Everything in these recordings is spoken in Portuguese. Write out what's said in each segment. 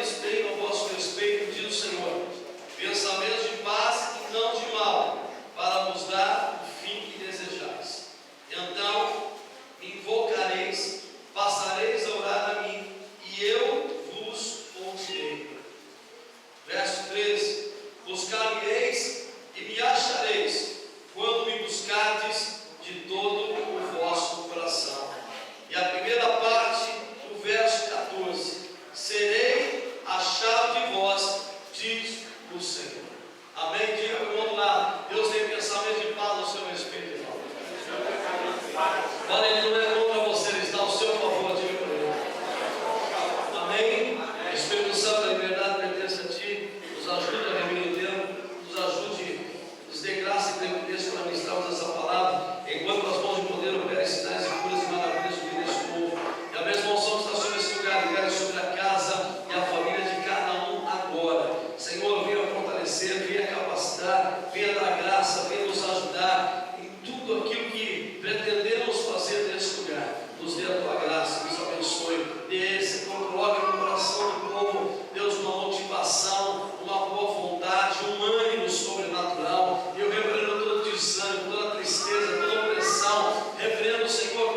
pensamentos tenho a vosso respeito, diz o Senhor, pensamentos de paz e não de mal, para vos dar o fim que desejais. Então me invocareis, passareis a orar a mim, e eu vos ouvirei. Verso 13: buscar-me-eis e me achareis, quando me buscardes de todo o vosso coração. E a primeira parte do verso 14: serei achado de vós, diz o Senhor. Amém? Diga para o outro lado: Deus tem pensamento de paz ao seu respeito, irmão. Olha, Ele não é contra você, Ele está ao seu favor, diga para ele. Amém? O Espírito Santo da liberdade pertence a ti. Nos ajude a repreender, nos ajude, nos dê graça e clemência para ministrarmos essa palavra, enquanto as mãos de poder operam sinais e curas e maravilhas do nesse povo. E a mesma unção que está sobre esse lugar, libere sobre a casa e a família de cada um agora. Senhor, venha fortalecer, venha capacitar, venha dar graça, venha nos ajudar em tudo aquilo que pretendemos fazer nesse lugar. Nos dê a tua graça, nos abençoe, coloque no coração do povo, Deus, uma motivação, uma boa vontade, um ânimo sobrenatural. Eu repreendo todo desânimo, toda tristeza, toda opressão, repreendo, Senhor,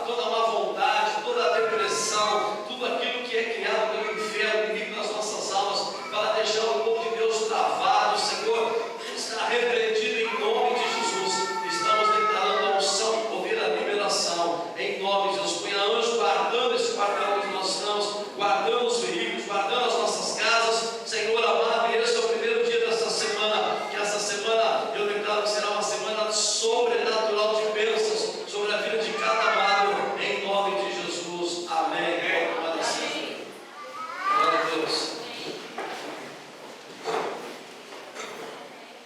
toda má vontade, toda depressão, tudo aquilo que é criado pelo inferno, inimigo nas nossas almas, para deixar o povo de Deus travado. Senhor, está repreendido em nome de Jesus. Estamos declarando a unção, o poder, a liberação, em nome de Jesus. Ponha anjo guardando esse quartel onde nós estamos, guardando os veículos, guardando as nossas casas. Senhor amado, esse é o primeiro dia dessa semana, que essa semana eu declaro que será uma semana sobrenatural de bênçãos sobre a vida de cada amado, em nome de Jesus. Amém. Glória a Deus.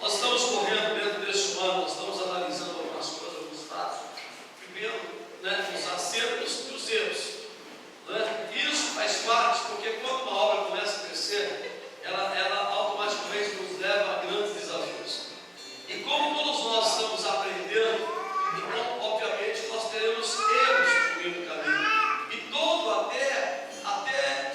Nós estamos correndo dentro deste ano, nós estamos analisando algumas coisas, alguns fatos, vivendo, os acertos e os erros. Isso faz parte, porque quando uma obra começa a crescer, ela automaticamente nos leva a grandes desafios. E como todos nós estamos aprendendo, então, obviamente, nós teremos erros no meio do caminho. E todo, até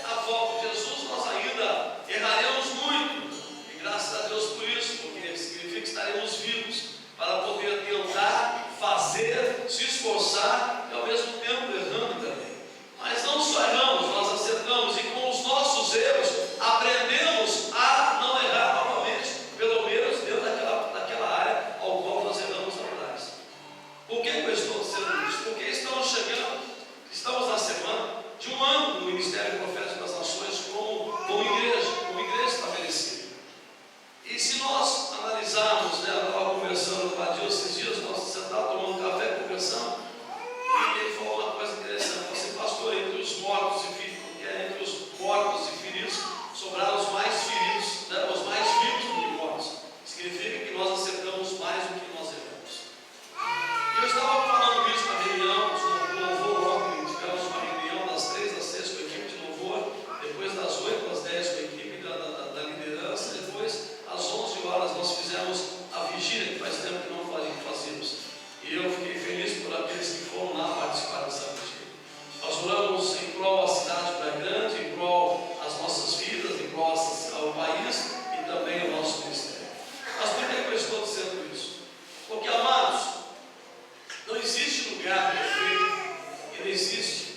a volta de Jesus, nós ainda erraremos muito. E graças a Deus por isso, porque significa que estaremos vivos para poder tentar, fazer, se esforçar e ao mesmo tempo errando também. Mas não só erramos, nós acertamos, e com os nossos erros aprendemos a não errar novamente, pelo menos dentro daquela área ao qual nós erramos atrás. Por que eu estou dizendo isso? Porque estamos na semana de um ano do Ministério Profético das Nações como igreja estabelecida. E se nós analisarmos, eu estava conversando com a Dilma esses dias, nós sentados tomando café, conversando, e ele falou uma coisa interessante: você, pastor, entre os mortos e feridos, sobraram os mais feridos, os mais vivos do que mortos. Significa que nós acertamos mais do que nós erramos. E eu estava falando isso na reunião do louvor ontem. Tivemos uma reunião das 3 às 6 com a equipe de louvor, depois das 8 às 10 com a equipe da liderança, depois às 11 horas nós fizemos a vigília, que faz tempo que não fazíamos. E eu fiquei feliz por aqueles que foram lá participar dessa vigília. Nós oramos em prol da cidade de Praia Grande, em prol das nossas vidas, em prol ao país e também ao nosso ministério. Mas por que eu estou dizendo isso? Porque, amados, não existe lugar perfeito e não existe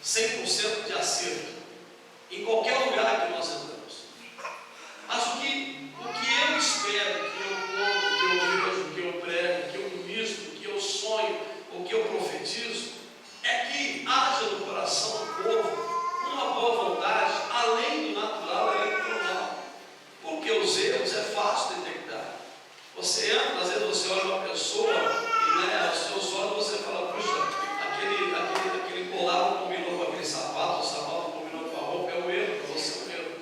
100% de acerto em qualquer lugar que nós entramos. Mas o que eu espero, que eu conto, que eu vejo, que eu prego, que eu ministro, que eu sonho, ou que eu profetizo, é que haja no coração do povo uma boa vontade, além do natural, além do normal. Porque os erros é fácil detectar. Você entra, às vezes você olha uma pessoa e aos seus olhos você fala: puxa, aquele colar não combinou com aquele sapato, o sapato não combinou com a roupa, é um erro, para você é um erro.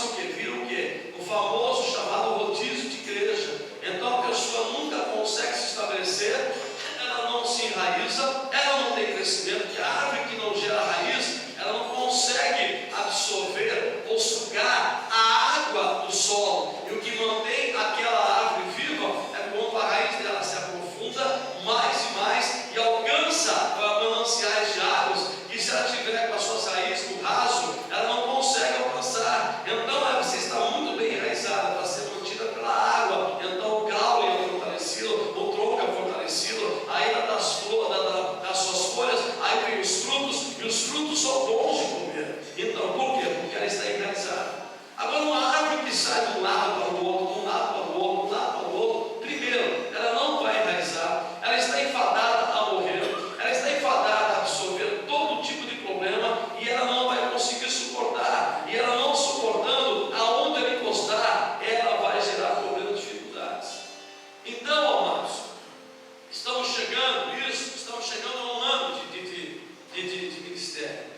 torna-se o quê? Vira o quê? O famoso chamado rodízio de igreja. Então a pessoa nunca consegue se estabelecer, ela não se enraiza, ela não tem crescimento, porque a árvore que não gera raiz, ela não consegue absorver ou sugar a água do solo. E o que mantém aquela árvore viva é quando a raiz dela se aprofunda mais e mais e alcança mananciais de águas, que se ela tiver com as suas raízes no raso, ela não consegue alcançar. Então ela precisa estar muito bem enraizada para ser mantida pela água. Então o caule é fortalecido, o tronco é fortalecido, aí das suas folhas, aí vem os frutos, e os frutos são bons de comer. Então por quê? Porque ela está enraizada. Agora uma árvore que sai de um lado para o outro, de um lado para o outro, de um lado para o outro, primeiro, ela não vai enraizar, ela está enfadada a morrer, ela está enfadada a absorver todo tipo de problema, e ela não vai conseguir suportar, e ela não suportando, aonde ela encostar, ela vai gerar problemas, dificuldades. Então, amados, estamos chegando a um ano de ministério,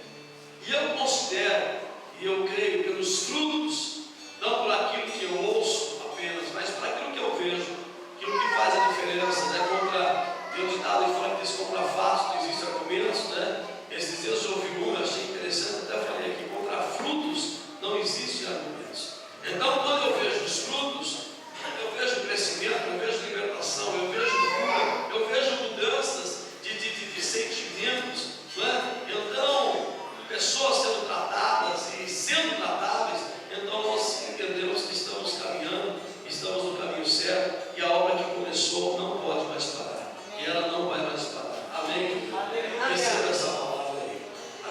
e eu considero, e eu creio pelos frutos, não por aquilo que eu ouço apenas, mas por aquilo que eu vejo, aquilo que faz a diferença, né? Tem um ditado em fora que diz: contra fatos não existe argumentos, né? Esses dias eu ouvi um, achei interessante, até falei aqui: contra frutos não existe argumentos. Então, quando eu vejo os frutos, eu vejo crescimento, eu vejo libertação, eu vejo cura, eu vejo mudanças de sentimentos, né? Então, pessoas sendo tratadas e sendo tratáveis, então nós entendemos que estamos caminhando, estamos no caminho certo, e a obra que começou não pode mais parar, e ela não vai mais parar. Amém? Receba essa palavra aí.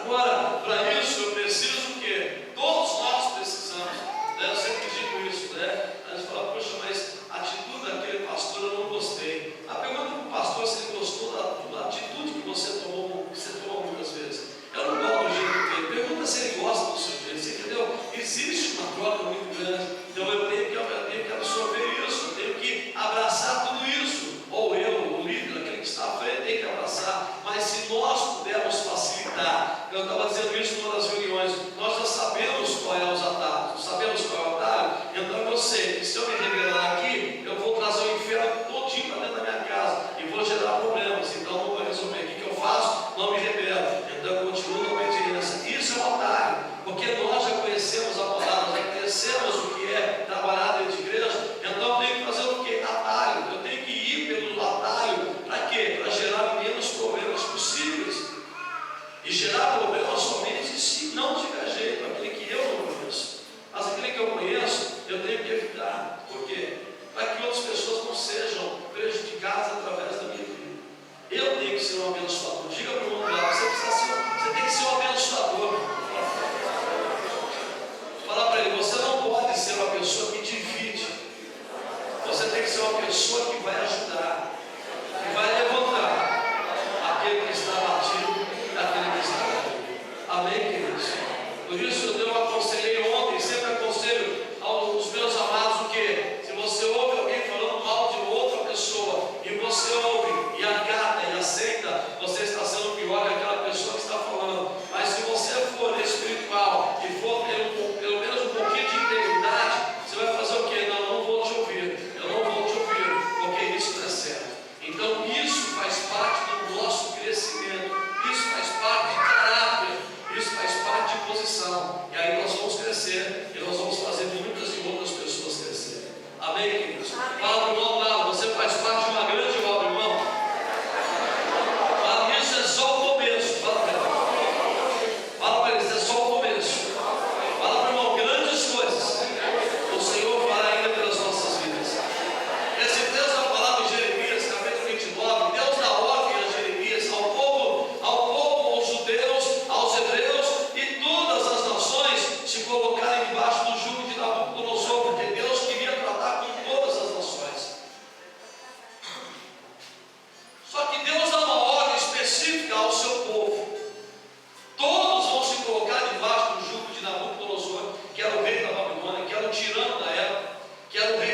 Agora, para isso eu preciso que todos nós precisamos, né? Eu sempre digo isso, né? A gente fala: poxa, mas a atitude daquele pastor eu não gostei. A pergunta para o pastor se ele gostou da atitude que você tomou muitas vezes. Eu não gosto do jeito dele. Pergunta se ele gosta do seu jeito. Você entendeu? Existe uma troca muito grande. Então eu tenho que absorver isso, eu tenho que abraçar tudo isso. Ou eu, o líder, aquele que está à frente, tem que abraçar. Mas se nós pudermos facilitar, eu estava dizendo isso numa das reuniões, nós já sabemos qual é os atalhos, sabemos qual é o atalho. Então eu sei que se eu me revelar aqui, eu vou trazer o inferno todinho para dentro da minha casa e vou gerar problemas. Então não vou resolver. O que eu faço? Não me revelo. Então eu continuo na obediência. Isso é um atalho, porque nós já conhecemos a palavra, já conhecemos o que é trabalhar dentro de igreja. Então eu tenho que fazer o que? Atalho. Eu tenho que ir pelo atalho. Para quê? Para gerar menos problemas possíveis. E gerar problemas somente se não tiver jeito, aquele que eu não conheço. Mas aquele que eu conheço, eu tenho que evitar. Por quê? Para que outras pessoas não sejam prejudicadas através da minha vida. Eu tenho que ser um abençoador. Diga para o mundo lá: você tem que ser um abençoador. Fala para ele: você não pode ser uma pessoa que divide. Você tem que ser uma pessoa que vai ajudar, que vai levantar aquele que está batido e aquele que está caído. Amém, queridos? Por isso eu aconselhei ontem, sempre aconselho aos meus amados o quê? Se você ouve alguém falando mal de outra pessoa, e você ouve e acata e aceita, você está sendo pior que aquela pessoa que está falando. Mas se você for espiritual e for ter pelo menos um pouquinho de integridade, você vai fazer o quê? Não vou te ouvir, eu não vou te ouvir, porque isso não é certo. Então isso faz parte do nosso crescimento, isso faz parte de caráter, isso faz parte de posição. E aí nós vamos crescer e nós vamos fazer muitas e outras pessoas crescerem. Amém, queridos? Fala para o irmão lá: você faz parte de uma grande obra, irmão. Fala, isso é só o começo. Fala para ele. Fala para ele: isso é só o começo. Fala para o irmão: grandes coisas o Senhor fará ainda pelas nossas vidas. Esse Deus da palavra em Jeremias, capítulo 29, Deus dá ordem a Jeremias, ao povo, aos judeus, aos hebreus e todas as nações se colocarem debaixo do jugo de Nabucodonosor, porque Deus queria tratar com todas as nações. Só que Deus dá uma ordem específica ao seu povo. Todos vão se colocar debaixo do jugo de Nabucodonosor, que era o rei da Babilônia, que era o tirano da época, que era o rei